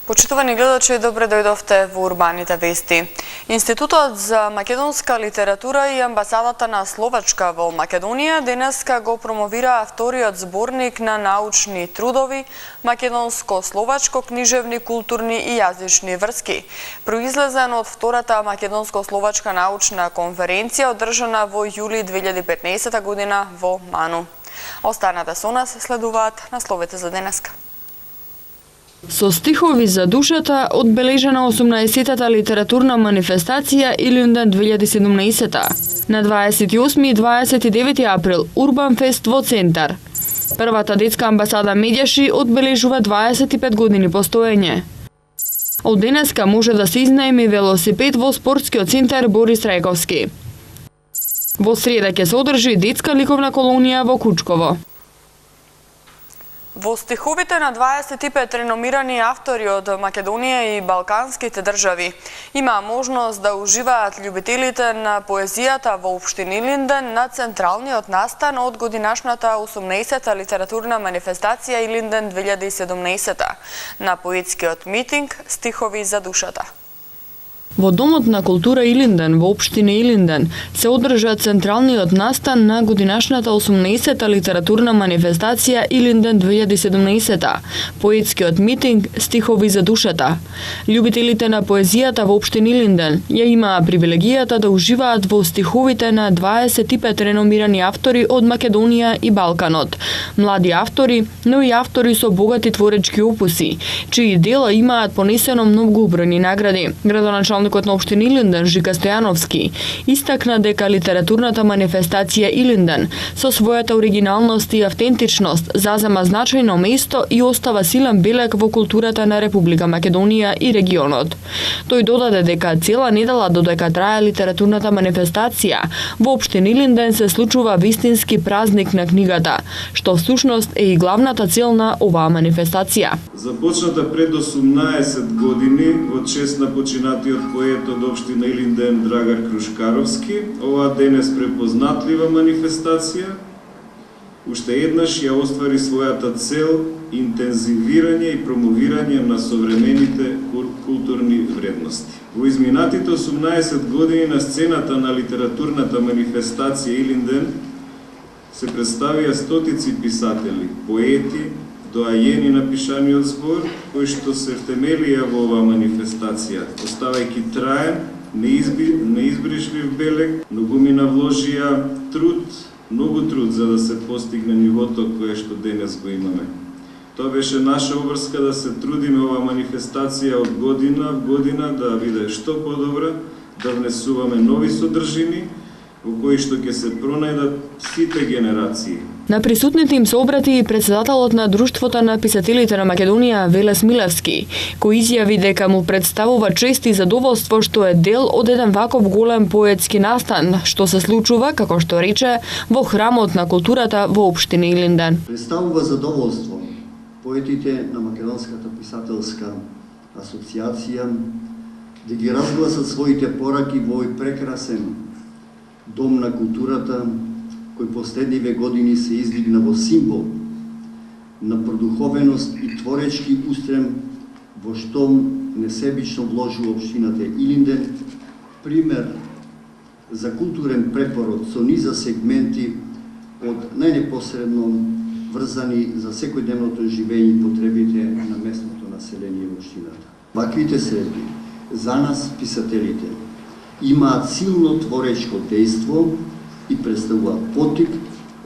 Почитувани гледачи, добре дојдовте во Урбаните вести. Институтот за македонска литература и амбасадата на Словачка во Македонија денеска го промовира вториот зборник на научни трудови македонско-словачко книжевни, културни и јазични врски, произлезен од втората македонско-словачка научна конференција одржана во јули 2015 година во Ману. Останете со нас, следуваат насловите за денеска. Со стихови за душата одбележена 18-та литературна манифестација Илинден 2017. На 28 и 29 април Урбан Фест во Центар. Првата детска амбасада Медјаши одбележува 25 години постоење. Од денеска може да се изнаеми велосипед во спортскиот центар Борис Рајковски. Во среда ќе се одржи детска ликовна колонија во Кучково. Во стиховите на 25 реномирани автори од Македонија и балканските држави има можност да уживаат љубителите на поезијата во општина Илинден на централниот настан од годинашната 18-та литературна манифестација Илинден 2017 на поетскиот митинг Стихови за душата. Во Домот на култура Илинден во општина Илинден се одржа централниот настан на годинашната 18-та литературна манифестација Илинден 2017, поетскиот митинг Стихови за душата. Љубителите на поезијата во општина Илинден ја имаа привилегијата да уживаат во стиховите на 25 реномирани автори од Македонија и Балканот. Млади автори, но и автори со богати творечки опуси, чии дела имаат понесено многу бројни награди. Градоначалникот на општина Илинден Жика Стојановски истакна дека литературната манифестација Илинден со својата оригиналност и автентичност зазема значајно место и остава силен белег во културата на Република Македонија и регионот. Тој додаде дека цела недела додека трае литературната манифестација, во општина Илинден се случува вистински празник на книгата, што всушност е и главната цел на оваа манифестација. Започната пред 18 години во чест на починатиот поет од општина Илинден Драгар Крушкаровски, оваа денес препознатлива манифестација уште еднаш ја оствари својата цел интензивирање и промовирање на современите културни вредности. Во изминатите 18 години на сцената на литературната манифестација Илинден се представија стотици писатели, поети, доајени на пишаниот збор, кои што се втемелија во оваа манифестација, оставајќи траен, неизбришлив белег, многумина вложија многу труд за да се постигне нивото кое што денес го имаме. Тоа беше наша обврска да се трудиме оваа манифестација од година в година да биде што подобра, да внесуваме нови содржини во кои што ќе се пронајдат сите генерации. На присутните им се обрати и председателот на Друштвото на писателите на Македонија Велес Милевски, кој изјави дека му представува чест и задоволство што е дел од еден ваков голем поетски настан, што се случува, како што рече, во храмот на културата во општина Илинден. Представува задоволство поетите на Македонската писателска асоциација да ги разгласат своите пораки во овој прекрасен дом на културата, кој последниве години се издигна во символ на продуховеност и творечки устрем во што несебично вложува општината Илинден, пример за културен препород со низа сегменти од најнепосредно врзани за секојдневното живење и потребите на местното население во општината. Ваквите средби за нас, писателите, имаат силно творечко дејство и представуваат поттик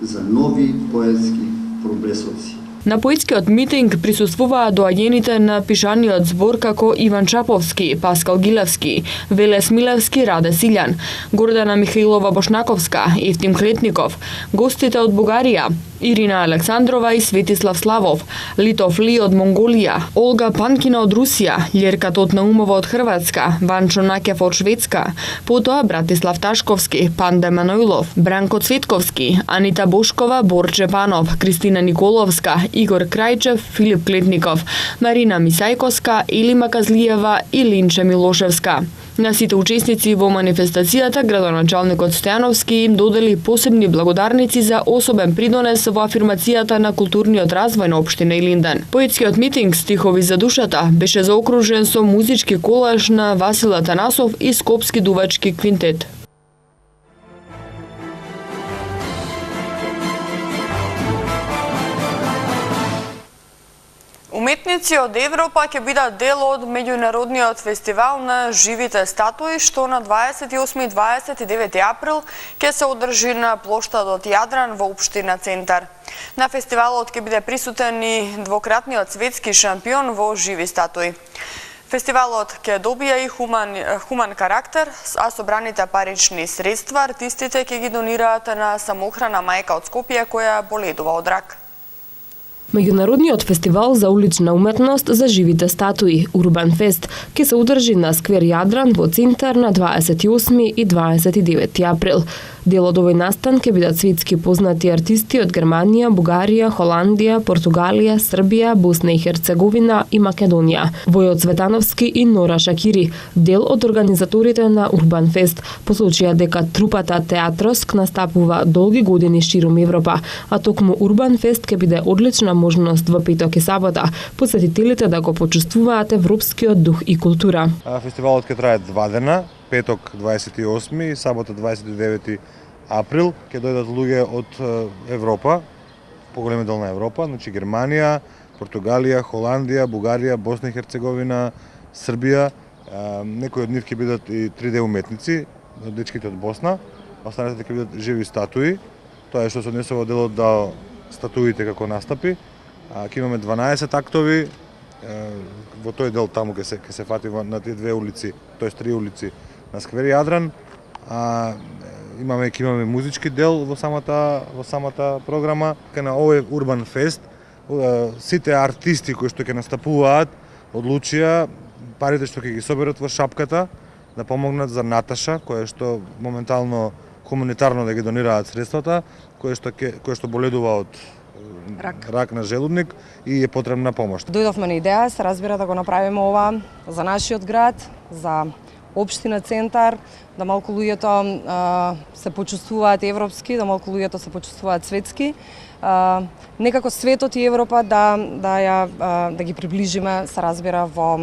за нови поетски проблесоци. На поетскиот митинг присуствуваа доаѓените на пишаниот збор како Иван Чаповски, Паскал Гилевски, Велес Милевски, Раде Силјан, Гордана Михаилова Бошнаковска, Евтим Клетников, гостите од Бугарија, Ирина Александрова и Светислав Славов, Литов Ли од Монголија, Олга Панкина од Русија, Лерка Тотнаумова од Хрватска, Ванчо Накев од Шведска, потоа Братислав Ташковски, Панде Маноилов, Бранко Цветковски, Анита Бошкова, Борче Панов, Кристина Николовска, Игор Крајчев, Филип Клетников, Марина Мисајковска, Елима Казлиева и Линче Милошевска. На сите учесници во манифестацијата градоначалникот Стојановски им додели посебни благодарници за особен придонес во афирмацијата на културниот развој на општина Илинден. Поетскиот митинг "Стихови за душата" беше заокружен со музички колаж на Васил Атанасов и Скопски дувачки квинтет. Уметници од Европа ќе бидат дел од меѓународниот фестивал на живите статуи, што на 28 и 29 април ќе се одржи на плоштадот Јадран во општина Центар. На фестивалот ќе биде присутен и двократниот светски шампион во живи статуи. Фестивалот ќе добија и хуман карактер, а собраните парични средства артистите ќе ги донираат на самоохрана мајка од Скопје која боледува од рак. Меѓународниот фестивал за улична уметност за живите статуи, Урбан Фест, ќе се одржи на сквер Јадран во Центар на 28 и 29 април. Дел од овој настан ќе бидат светски познати артисти од Германија, Бугарија, Холандија, Португалија, Србија, Босна и Херцеговина и Македонија. Војот Цветановски и Нора Шакири, дел од организаторите на Урбан Фест, посочија дека трупата Театроск настапува долги години широм Европа, а токму Урбан Фест ќе биде одлична можност во петок и сабота посетителите да го почувствуваат европскиот дух и култура. Фестивалот ќе трае 2 дена, петок 28 и сабота 29 април ќе дојдат луѓе од Европа, поголеми дел на Европа, значи Германија, Португалија, Холандија, Бугарија, Босна и Херцеговина, Србија. Некои од нив ќе бидат и 3D уметници, дечките од Босна, останатите ќе бидат живи статуи. Тоа е што се однесува делот до статуите како настапи. Ќе имаме 12 актови, во тој дел таму ќе се фати на тие 2 улици, тоест 3 улици на сквер Јадран. Ќе имаме музички дел во самата програма. На овој Урбан Фест сите артисти кои што ќе настапуваат одлучија парите што ќе ги соберат во шапката да помогнат за Наташа, која што моментално хуманитарно да ги донираат средствата, која што боледува од рак на желудник и е потребна помош. Дојдовме на идеја, се разбира да го направиме ова за нашиот град, за општина Центар, да малку луѓето се почувствуваат европски, да малку луѓето се почувствуваат светски. Некако светот и Европа да ги приближиме, се разбира, во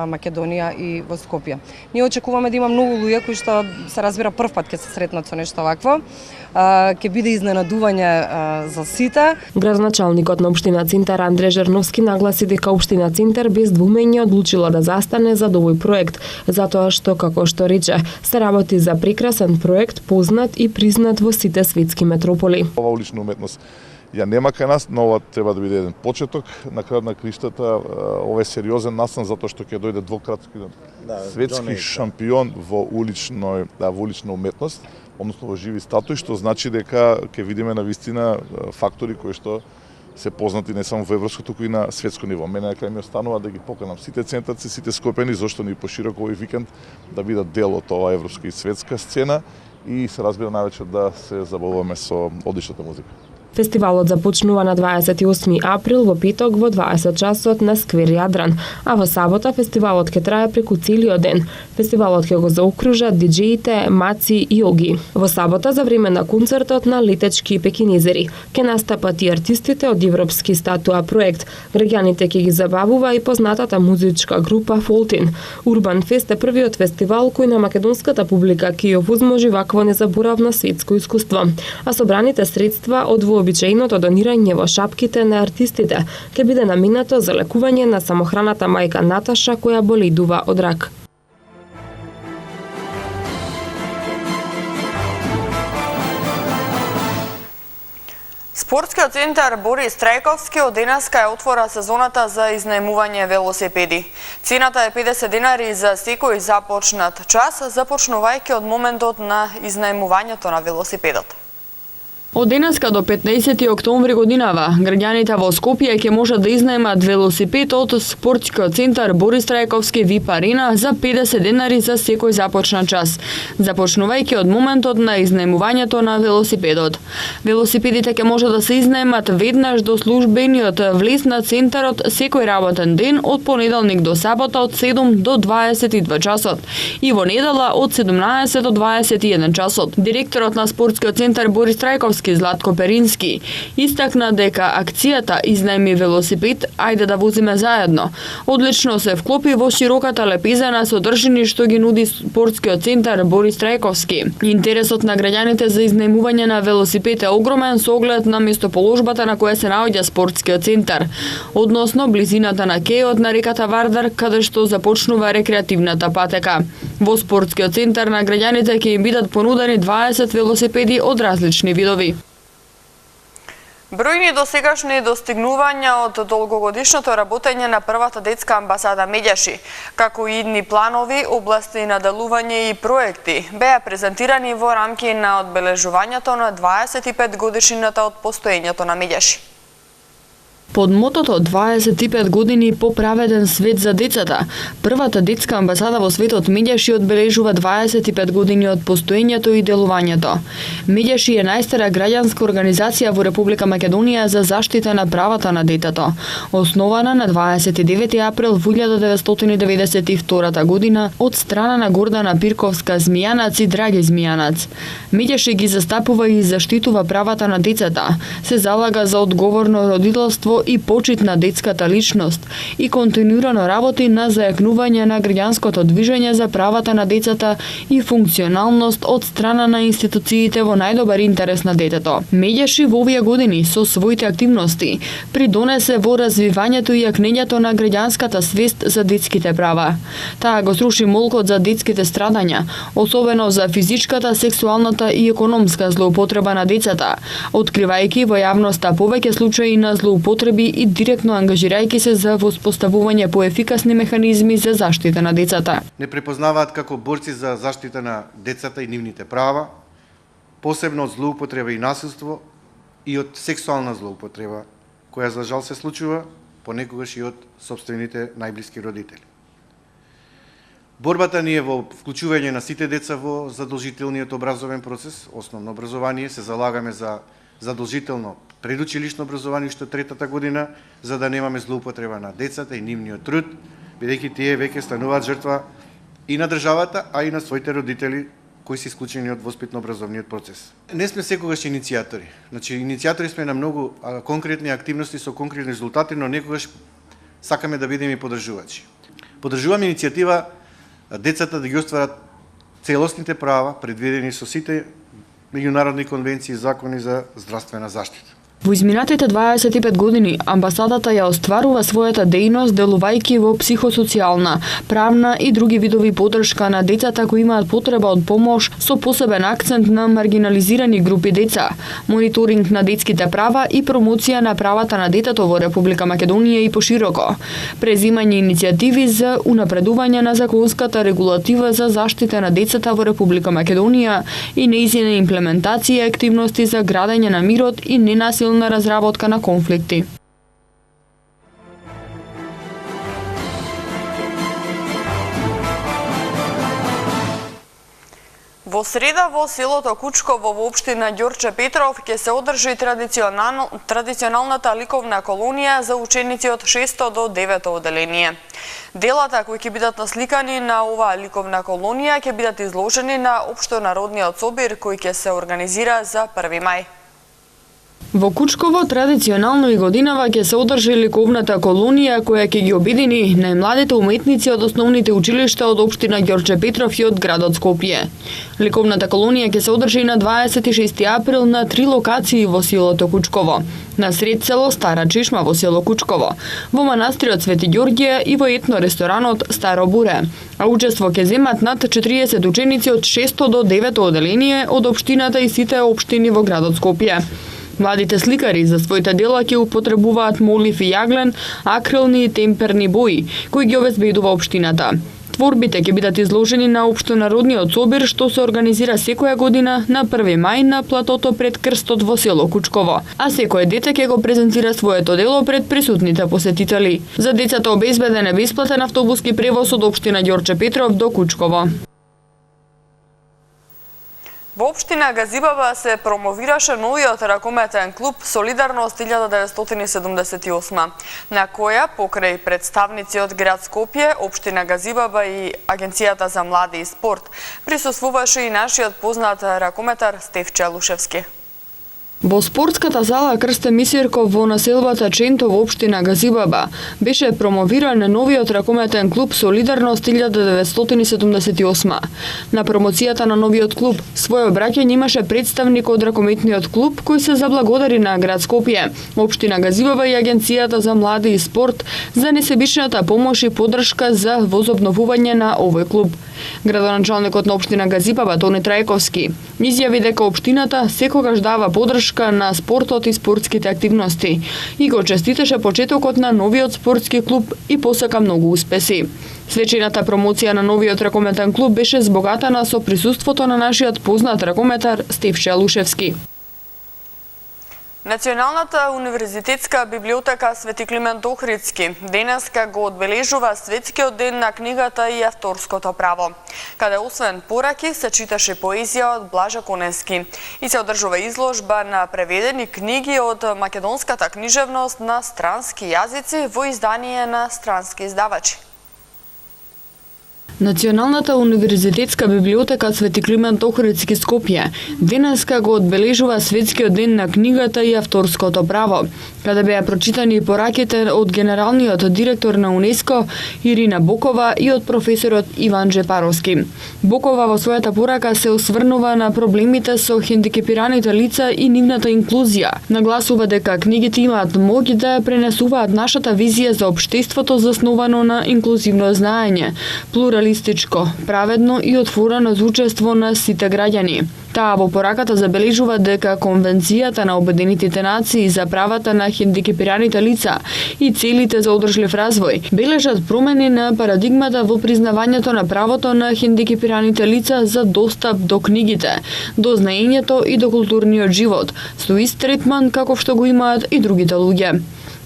Македонија и во Скопје. Ние очекуваме да има многу луѓе кои што се разбира прв пат ќе се сретнат со нешто вакво. Ќе биде изненадување за сите. Градоначалникот на општина Центар Андре Жерновски нагласи дека општина Центар без двумење одлучила да застане за овој проект, затоа што, како што рече, се работи за прекрасен проект, познат и признат во сите светски метрополи. Ова улична уметност ја нема кај нас, но ова треба да биде еден почеток. На крај на криштата, ова е сериозен настан затоа што ќе дојде двократски светски шампион во улична уметност, односно во живи статуи, што значи дека ќе видиме на вистина фактори кои што се познати не само во европско, туку и на светско ниво. Мене кај ми останува да ги поканам сите центарци, сите скопјани, зошто ни пошироко овој викенд да бидат дел од оваа европска и светска сцена и се разбира највеќе да се забавуваме со одличната музика. Фестивалот започнува на 28 април во петок во 20 часот на сквер Јадран, а во сабота фестивалот ќе трае преку целиот ден. Фестивалот ќе го заокружат диџеите Маци и Оги. Во сабота за време на концертот на Летечки и Пекинезери ќе настапат и артистите од Европски статуа проект. Граѓаните ќе ги забавува и познатата музичка група Фолтин. Урбан Фест е првиот фестивал кој на македонската публика ќе ја возможи вакво незаборавно светско искуство, а собраните средства од вообичаеното донирање во шапките на артистите ќе биде наминато за лекување на самохраната мајка Наташа која боледува од рак. Спортскиот центар Борис Трајковски од денеска ја отвора сезоната за изнајмување велосипеди. Цената е 50 денари за секој започнат час, започнувајќи од моментот на изнајмувањето на велосипедот. Од денеска до 15 октомври годинава, граѓаните во Скопје ќе можат да изнаемат велосипед од спортскиот центар Борис Трајковски VIP Арена за 50 денари за секој започнат час, започнувајќи од моментот на изнаемувањето на велосипедот. Велосипедите ќе може да се изнаемат веднаш до службениот влез на центарот секој работен ден од понеделник до сабота од 7 до 22 часот и во недела од 17 до 21 часот. Директорот на спортскиот центар Борис Трајковски Златко Перински истакна дека акцијата Изнајми велосипед, ајде да возиме заедно одлично се вклопи во широката лепеза на содржини што ги нуди спортскиот центар Борис Трајковски. Интересот на граѓаните за изнајмување на велосипед е огромен со оглед на местоположбата на која се наоѓа спортскиот центар, односно близината на кејот на реката Вардар, каде што започнува рекреативната патека. Во спортскиот центар на граѓаните ќе им бидат понудени 20 велосипеди од различни видови. Бројни досегашни достигнувања од долгогодишното работење на првата детска амбасада Медјаши, како и идни планови, области на делување и проекти, беа презентирани во рамки на одбележувањето на 25 годишнината од постоењето на Медјаши. Под мотото 25 години по праведен свет за децата, првата детска амбасада во светот Медјаши одбележува 25 години од постоењето и делувањето. Медјаши е најстара граѓанска организација во Република Македонија за заштита на правата на детето, основана на 29 април 1992 година од страна на Гордана Пирковска Змијанац и Драги Змијанац. Медјаши ги застапува и заштитува правата на децата, се залага за одговорно родителство и почит на детската личност и континуирано работи на зајакнување на граѓанското движење за правата на децата и функционалност од страна на институциите во најдобар интерес на детето. Медјаши во овие години со своите активности придонесе во развивањето и јакнењето на граѓанската свест за детските права. Таа го сруши молкот за детските страдања, особено за физичката, сексуалната и економска злоупотреба на децата, откривајќи во јавноста повеќе случаи на злоупотреби и директно ангажирајќи се за воспоставување поефикасни механизми за заштита на децата. Не препознаваат како борци за заштита на децата и нивните права, посебно од злоупотреба и насилство и од сексуална злоупотреба, која за жал се случува понекогаш и од сопствените најблиски родители. Борбата ни е во вклучување на сите деца во задолжителниот образовен процес, основно образование, се залагаме за задолжително предучилишно образование што третата година, за да немаме злоупотреба на децата и нивниот труд, бидејќи тие веќе стануваат жртва и на државата, а и на своите родители кои се исклучени од воспитно-образовниот процес. Не сме секогаш иницијатори. Значи, иницијатори сме на многу конкретни активности со конкретни резултати, но некогаш сакаме да бидеме и поддржувачи. Поддржуваме иницијатива децата да ги остварат целосните права предвидени со сите меѓународни конвенции и закони за здравствена заштита. Во изминатите 25 години амбасадата ја остварува својата дејност делувајќи во психосоцијална, правна и други видови поддршка на децата кои имаат потреба од помош со посебен акцент на маргинализирани групи деца, мониторинг на детските права и промоција на правата на детето во Република Македонија и пошироко, презимање иницијативи за унапредување на законската регулатива за заштита на децата во Република Македонија и нејзина имплементација и активности за градење на мирот и ненасилна разработка на конфликти. Во среда во селото Кучково во општина Ѓорче Петров ќе се одржи традиционалната ликовна колонија за ученици од 6 до 9 оделение. Делата кои ќе бидат насликани на оваа ликовна колонија ќе бидат изложени на општонародниот собир кој ќе се организира за 1 мај. Во Кучково традиционално и годинава ќе се одржи ликовната колонија која ќе ги обедини најмладите уметници од основните училишта од општина Ѓорче Петров и од градот Скопје. Ликовната колонија ќе се одржи на 26 април на 3 локации во селото Кучково: на сред село Стара Чешма во село Кучково, во манастирот Свети Ѓорѓе и во етно ресторанот Старо Буре. А учество ќе земат над 40 ученици од 6 до 9 оделение од општината и сите општини во градот Скопје. Младите сликари за своите дела ќе употребуваат молив и јаглен, акрилни и темперни бои, кои ги обезбедува општината. Творбите ќе бидат изложени на општонародниот собир што се организира секоја година на 1 мај на платото пред крстот во село Кучково, а секој дете ќе го презентира своето дело пред присутните посетители. За децата обезбеден е бесплатен автобуски превоз од општина Ѓорче Петров до Кучково. Во општина Газибаба се промовираше новиот ракометен клуб Солидарност 1978, на која покрај представници од град Скопје, општина Газибаба и Агенцијата за млади и спорт, присуствуваше и нашиот познат ракометар Стефче Лушевски. Во спортската зала Крсте Мисирков во населбата Ченто во општина Газибаба беше промовиран новиот ракометен клуб Солидарност 1978. На промоцијата на новиот клуб своје обраќање имаше представник од ракометниот клуб кој се заблагодари на град Скопје, општина Газибаба и Агенцијата за млади и спорт за несебичната помош и поддршка за возобновување на овој клуб. Градоначалникот на општина Газибаба Тони Трајковски изјави дека општината секогаш дава поддршка на спортот и спортските активности и го честиташе почетокот на новиот спортски клуб и посака многу успеси. Свечената промоција на новиот ракометен клуб беше збогатана со присуството на нашиот познат ракометар Стефче Лушевски. Националната универзитетска библиотека Свети Климент Охридски денеска го одбележува Светскиот ден на книгата и авторското право, каде освен пораки се читаше поезија од Блажа Конески и се одржува изложба на преведени книги од македонската книжевност на странски јазици во издание на странски издавачи. Националната универзитетска библиотека Свети Климент Охридски Скопје денеска го одбележува Светскиот ден на книгата и авторското право, каде беа прочитани пораките од генералниот директор на УНЕСКО Ирина Бокова и од професорот Иван Джепаровски. Бокова во својата порака се осврнува на проблемите со хендикепираните лица и нивната инклузија. Нагласува дека книгите имаат моќ да пренесуваат нашата визија за општеството заснувано на инклузивно знаење, плуралистичко, праведно и отворено за учество на сите граѓани. Таа во пораката забележува дека Конвенцијата на Обединетите нации за правата на хендикепираните лица и целите за одржлив развој бележат промени на парадигмата во признавањето на правото на хендикепираните лица за достап до книгите, до знаењето и до културниот живот, со ист третман како што го имаат и другите луѓе.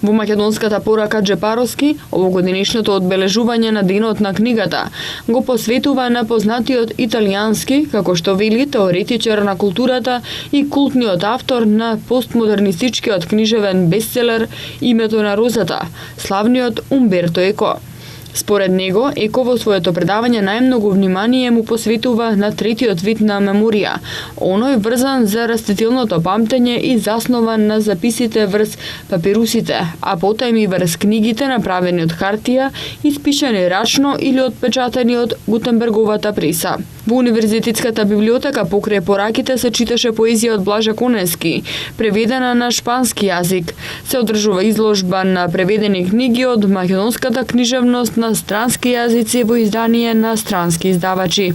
Во македонската порака Джепаровски, овогодинешното одбележување на денот на книгата го посветува на познатиот италијански, како што вели теоретичар на културата и култниот автор на постмодернистичкиот книжевен бестселер Името на розата, славниот Умберто Еко. Според него, Еко во своето предавање најмногу внимание му посветува на третиот вид на меморија, оној врзан за растителното памтење и заснован на записите врз папирусите, а потоа и врз книгите направени од хартија, испишани рачно или отпечатани од Гутенберговата преса. Во универзитетската библиотека покрај пораките се читаше поезија од Блажа Конески, преведена на шпански јазик. Се одржува изложба на преведени книги од македонската книжевност на странски јазици во издание на странски издавачи.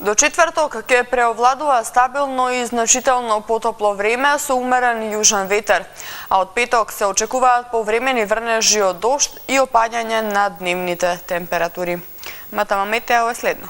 До четврток ќе преовладува стабилно и значително потопло време со умерен јужен ветер, а од петок се очекуваат повремени врнежи од дожд и опаѓање на дневните температури. Матама метео е следно.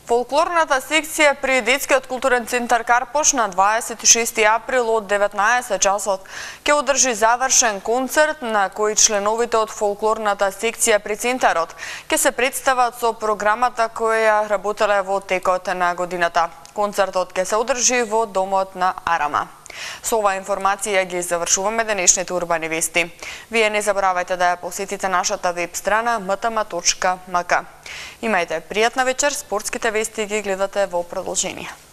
Фолклорната секција при Детскиот културен центар Карпош на 26 април од 19 часот ќе одржи завршен концерт на кој членовите од фолклорната секција при центарот ќе се представат со програмата која работеле во текот на годината. Концертот ќе се одржи во домот на Арама. Со оваа информација ги завршуваме денешните урбани вести. Вие не заборавајте да ја посетите нашата веб страна mtm.mk. Имајте пријатна вечер, спортските вести ги гледате во продолжение.